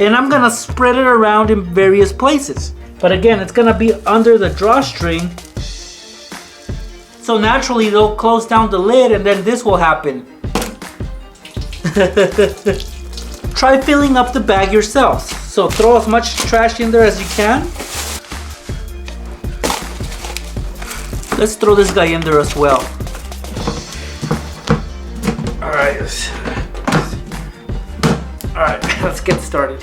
and I'm gonna spread it around in various places. But again, it's gonna be under the drawstring. So naturally they'll close down the lid and then this will happen. Try filling up the bag yourselves. So throw as much trash in there as you can. Let's throw this guy in there as well. Alright, let's get started.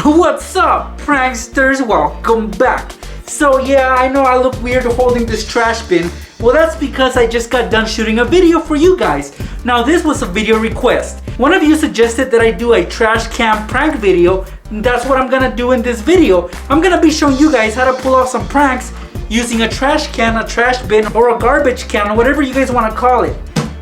What's up, pranksters? Welcome back. So yeah, I know I look weird holding this trash bin. Well, that's because I just got done shooting a video for you guys. Now this was a video request. One of you suggested that I do a trash can prank video. And that's what I'm gonna do in this video. I'm gonna be showing you guys how to pull off some pranks using a trash can, a trash bin, or a garbage can, or whatever you guys wanna call it.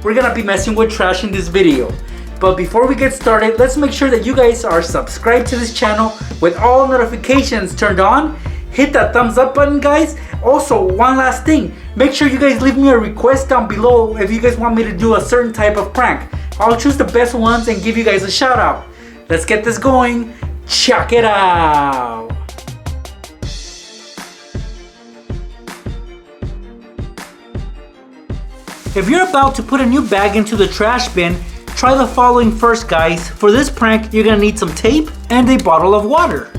We're gonna be messing with trash in this video. But before we get started, let's make sure that you guys are subscribed to this channel with all notifications turned on. Hit that thumbs up button, guys. Also, one last thing. Make sure you guys leave me a request down below if you guys want me to do a certain type of prank. I'll choose the best ones and give you guys a shout out. Let's get this going. Check it out. If you're about to put a new bag into the trash bin, try the following first, guys. For this prank, you're gonna need some tape and a bottle of water.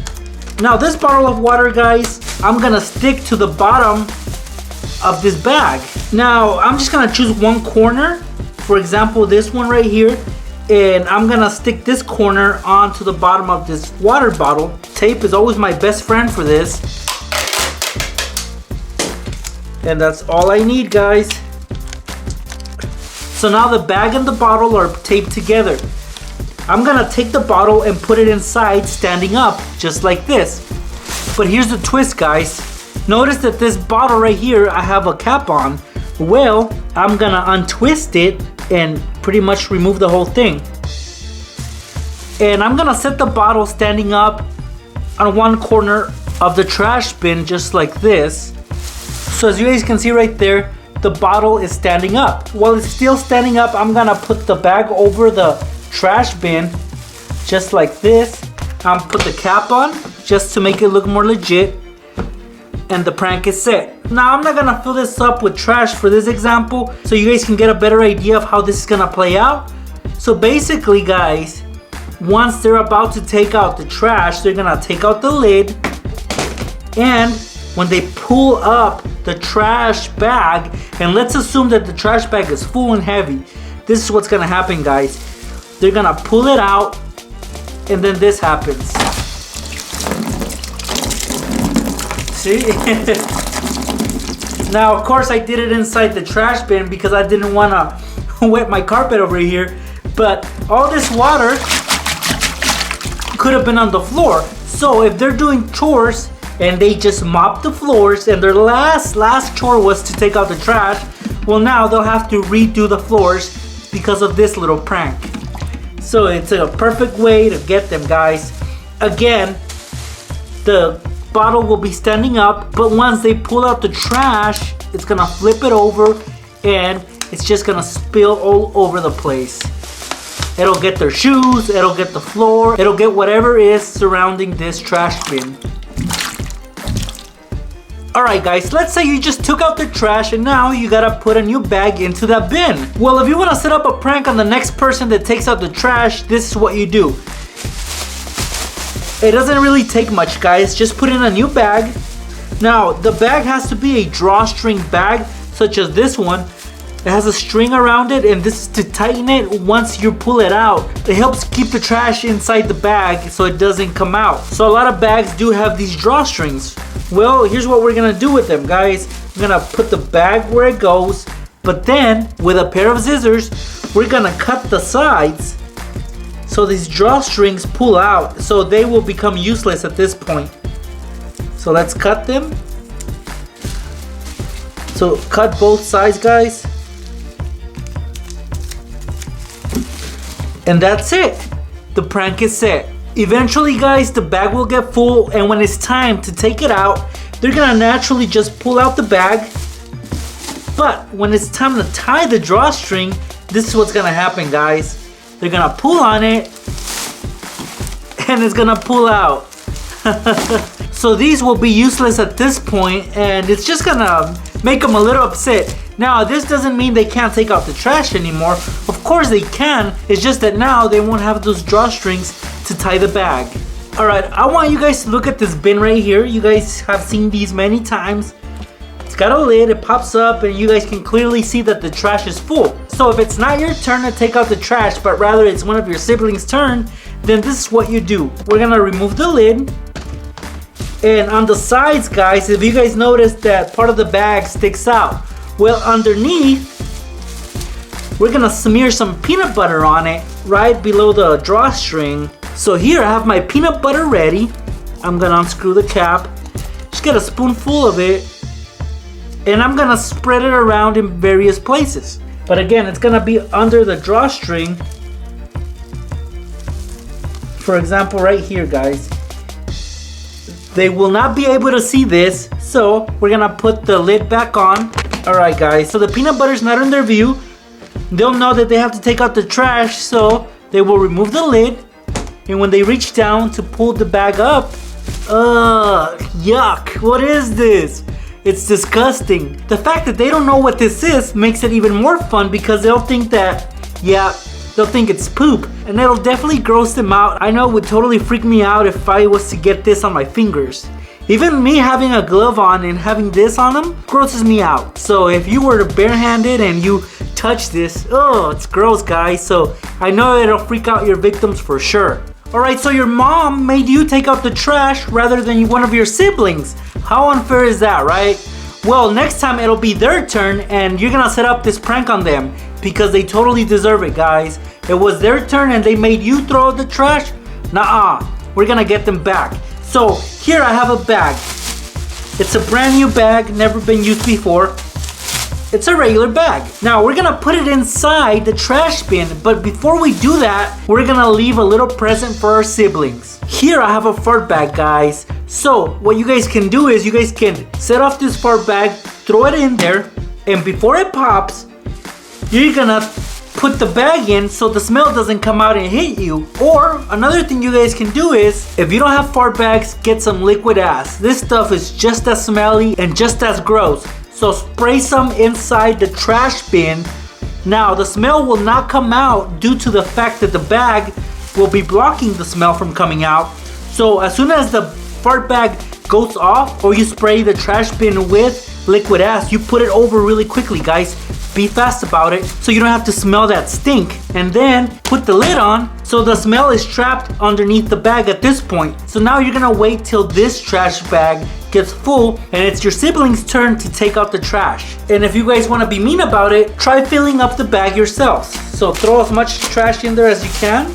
Now this bottle of water, guys, I'm gonna stick to the bottom of this bag. Now I'm just gonna choose one corner, for example this one right here, and I'm gonna stick this corner onto the bottom of this water bottle. Tape is always my best friend for this. And that's all I need, guys. So now the bag and the bottle are taped together. I'm gonna take the bottle and put it inside standing up, just like this. But here's the twist, guys. Notice that this bottle right here, I have a cap on. Well, I'm gonna untwist it and pretty much remove the whole thing. And I'm gonna set the bottle standing up on one corner of the trash bin, just like this. So as you guys can see right there, the bottle is standing up. While it's still standing up, I'm gonna put the bag over the trash bin, just like this. Put the cap on, just to make it look more legit. And the prank is set. Now I'm not gonna fill this up with trash for this example, so you guys can get a better idea of how this is gonna play out. So basically, guys, once they're about to take out the trash, they're gonna take out the lid, and when they pull up the trash bag, and let's assume that the trash bag is full and heavy, this is what's gonna happen, guys. They're gonna pull it out, and then this happens. See? Now, of course, I did it inside the trash bin because I didn't wanna wet my carpet over here, but all this water could have been on the floor. So if they're doing chores and they just mop the floors and their last chore was to take out the trash, well, now they'll have to redo the floors because of this little prank. So it's a perfect way to get them, guys. Again, the bottle will be standing up, but once they pull out the trash, it's gonna flip it over and it's just gonna spill all over the place. It'll get their shoes, it'll get the floor, it'll get whatever is surrounding this trash bin. Alright, guys, let's say you just took out the trash and now you gotta put a new bag into that bin. Well, if you wanna set up a prank on the next person that takes out the trash, this is what you do. It doesn't really take much, guys. Just put in a new bag. Now, the bag has to be a drawstring bag, such as this one. It has a string around it, and this is to tighten it once you pull it out. It helps keep the trash inside the bag so it doesn't come out. So a lot of bags do have these drawstrings. Well, here's what we're gonna do with them, guys. We're gonna put the bag where it goes, but then with a pair of scissors, we're gonna cut the sides so these drawstrings pull out, so they will become useless at this point. So let's cut them. So cut both sides, guys. And that's it. The prank is set. Eventually, guys, the bag will get full, and when it's time to take it out, they're gonna naturally just pull out the bag. But when it's time to tie the drawstring, this is what's gonna happen, guys. They're gonna pull on it, and it's gonna pull out. So these will be useless at this point, and it's just gonna make them a little upset. Now, this doesn't mean they can't take out the trash anymore. Of course they can. It's just that now they won't have those drawstrings to tie the bag. All right, I want you guys to look at this bin right here. You guys have seen these many times. It's got a lid, it pops up, and you guys can clearly see that the trash is full. So if it's not your turn to take out the trash, but rather it's one of your siblings' turn, then this is what you do. We're gonna remove the lid. And on the sides, guys, if you guys notice that part of the bag sticks out, well, underneath, we're gonna smear some peanut butter on it right below the drawstring. So here I have my peanut butter ready. I'm gonna unscrew the cap. Just get a spoonful of it. And I'm gonna spread it around in various places. But again, it's gonna be under the drawstring. For example, right here, guys. They will not be able to see this, so we're gonna put the lid back on. All right, guys, so the peanut butter's not in their view. They'll know that they have to take out the trash, so they will remove the lid. And when they reach down to pull the bag up, yuck, what is this? It's disgusting. The fact that they don't know what this is makes it even more fun because they'll think that, yeah, they'll think it's poop, and it'll definitely gross them out. I know it would totally freak me out if I was to get this on my fingers. Even me having a glove on and having this on them grosses me out. So if you were barehanded and you touch this, oh, it's gross, guys. So I know it'll freak out your victims for sure. Alright, so your mom made you take out the trash rather than one of your siblings. How unfair is that, right? Well, next time it'll be their turn and you're gonna set up this prank on them because they totally deserve it, guys. It was their turn and they made you throw out the trash? Nuh-uh, we're gonna get them back. So here I have a bag. It's a brand new bag, never been used before. It's a regular bag. Now we're gonna put it inside the trash bin, but before we do that, we're gonna leave a little present for our siblings. Here I have a fart bag, guys. So what you guys can do is you guys can set off this fart bag, throw it in there, and before it pops, you're gonna put the bag in so the smell doesn't come out and hit you. Or another thing you guys can do is, if you don't have fart bags, get some liquid ass. This stuff is just as smelly and just as gross. So spray some inside the trash bin. Now the smell will not come out due to the fact that the bag will be blocking the smell from coming out. So as soon as the fart bag goes off or you spray the trash bin with liquid ass, you put it over really quickly, guys. Be fast about it so you don't have to smell that stink. And then put the lid on so the smell is trapped underneath the bag at this point. So now you're gonna wait till this trash bag gets full and it's your siblings' turn to take out the trash. And if you guys wanna be mean about it, try filling up the bag yourselves. So throw as much trash in there as you can.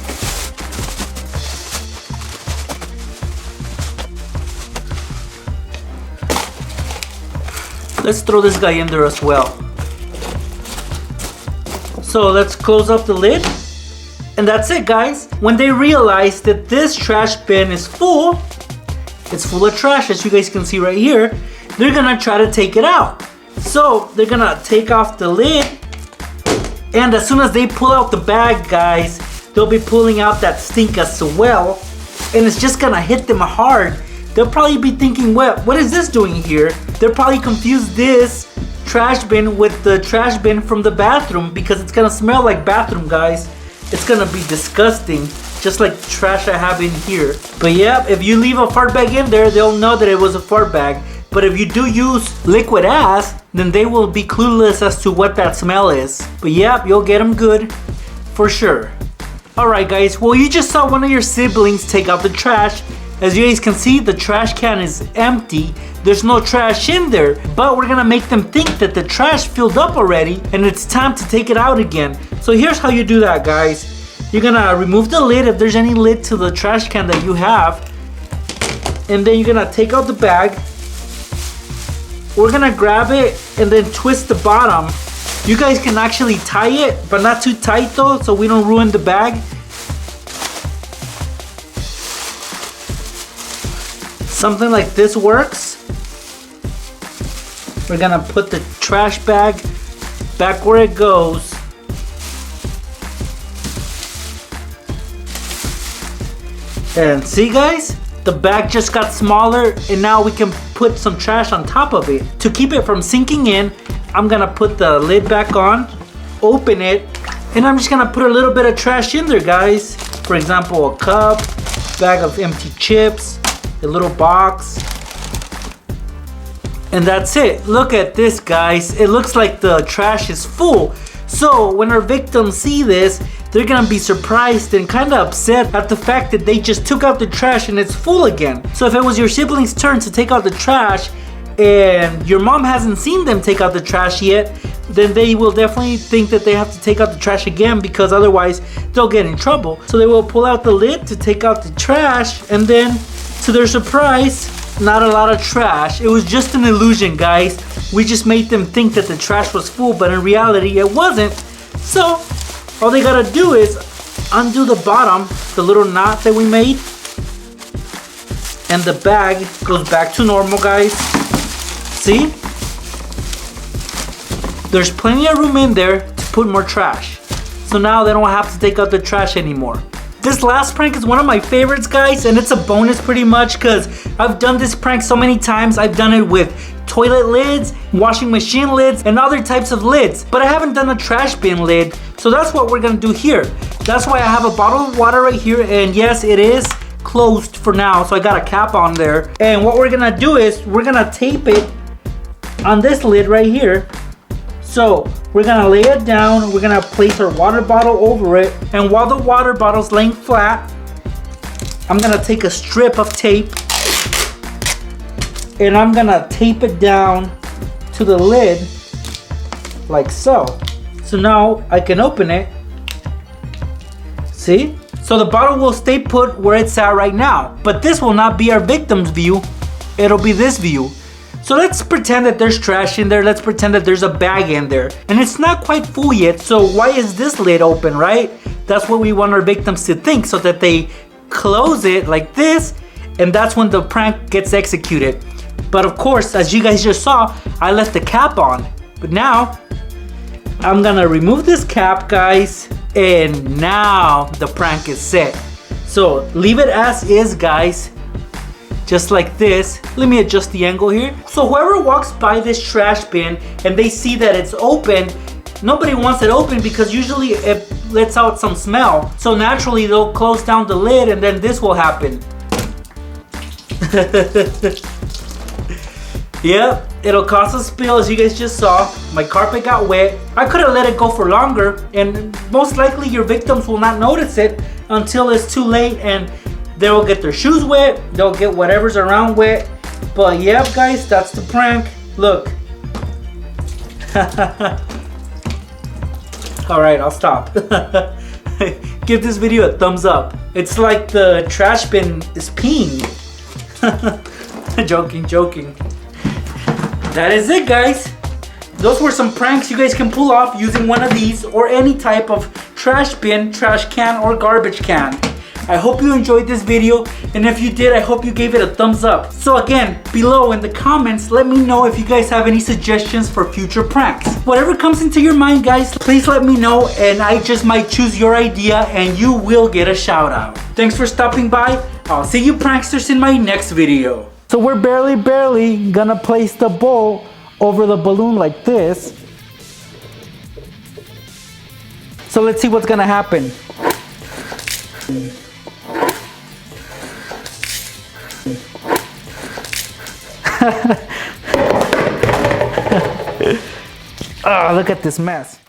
Let's throw this guy in there as well. So let's close up the lid. And that's it, guys. When they realize that this trash bin is full, it's full of trash as you guys can see right here, they're gonna try to take it out. So they're gonna take off the lid, and as soon as they pull out the bag, guys, they'll be pulling out that stink as well, and it's just gonna hit them hard. They'll probably be thinking, what is this doing here? They'll probably confuse this trash bin with the trash bin from the bathroom because it's gonna smell like bathroom, guys. It's gonna be disgusting, just like the trash I have in here. But yeah, if you leave a fart bag in there, they'll know that it was a fart bag. But if you do use liquid ass, then they will be clueless as to what that smell is. But yeah, you'll get them good for sure. Alright, guys, well, you just saw one of your siblings take out the trash. As you guys can see, the trash can is empty. There's no trash in there, but we're gonna make them think that the trash filled up already and it's time to take it out again. So here's how you do that, guys. You're gonna remove the lid if there's any lid to the trash can that you have. And then you're gonna take out the bag. We're gonna grab it and then twist the bottom. You guys can actually tie it, but not too tight though, so we don't ruin the bag. Something like this works. We're gonna put the trash bag back where it goes. And see guys, the bag just got smaller and now we can put some trash on top of it. To keep it from sinking in, I'm gonna put the lid back on, open it, and I'm just gonna put a little bit of trash in there guys. For example, a cup, bag of empty chips, a little box. And that's it. Look at this guys. It looks like the trash is full. So when our victims see this, they're gonna be surprised and kind of upset at the fact that they just took out the trash and it's full again. So if it was your siblings' turn to take out the trash and your mom hasn't seen them take out the trash yet, then they will definitely think that they have to take out the trash again because otherwise they'll get in trouble. So they will pull out the lid to take out the trash, and then to their surprise, not a lot of trash. It was just an illusion guys. We just made them think that the trash was full, but in reality it wasn't. So all they gotta do is undo the bottom, the little knot that we made, and the bag goes back to normal guys. See? There's plenty of room in there to put more trash. So now they don't have to take out the trash anymore. This last prank is one of my favorites guys, and it's a bonus pretty much because I've done this prank so many times. I've done it with toilet lids, washing machine lids, and other types of lids, but I haven't done a trash bin lid. So that's what we're gonna do here. That's why I have a bottle of water right here, and yes, it is closed for now, so I got a cap on there. And what we're gonna do is we're gonna tape it on this lid right here. So we're gonna lay it down, we're gonna place our water bottle over it, and while the water bottle's laying flat, I'm gonna take a strip of tape and I'm gonna tape it down to the lid like so. So now I can open it. See? So the bottle will stay put where it's at right now, but this will not be our victim's view, it'll be this view. So let's pretend that there's trash in there. Let's pretend that there's a bag in there. And it's not quite full yet, so why is this lid open, right? That's what we want our victims to think, so that they close it like this, and that's when the prank gets executed. But of course, as you guys just saw, I left the cap on. But now, I'm gonna remove this cap, guys, and now the prank is set. So leave it as is, guys. Just like this. Let me adjust the angle here. So whoever walks by this trash bin and they see that it's open, nobody wants it open because usually it lets out some smell. So naturally they'll close down the lid and then this will happen. Yep, it'll cause a spill as you guys just saw. My carpet got wet. I could have let it go for longer and most likely your victims will not notice it until it's too late and they'll get their shoes wet, they'll get whatever's around wet. But yeah, guys, that's the prank. Look. Alright, I'll stop. Give this video a thumbs up. It's like the trash bin is peeing. Joking. That is it, guys. Those were some pranks you guys can pull off using one of these or any type of trash bin, trash can, or garbage can. I hope you enjoyed this video, and if you did, I hope you gave it a thumbs up. So again, below in the comments, let me know if you guys have any suggestions for future pranks. Whatever comes into your mind, guys, please let me know, and I just might choose your idea, and you will get a shout out. Thanks for stopping by. I'll see you pranksters in my next video. So we're barely gonna place the bowl over the balloon like this. So let's see what's gonna happen. Oh, look at this mess.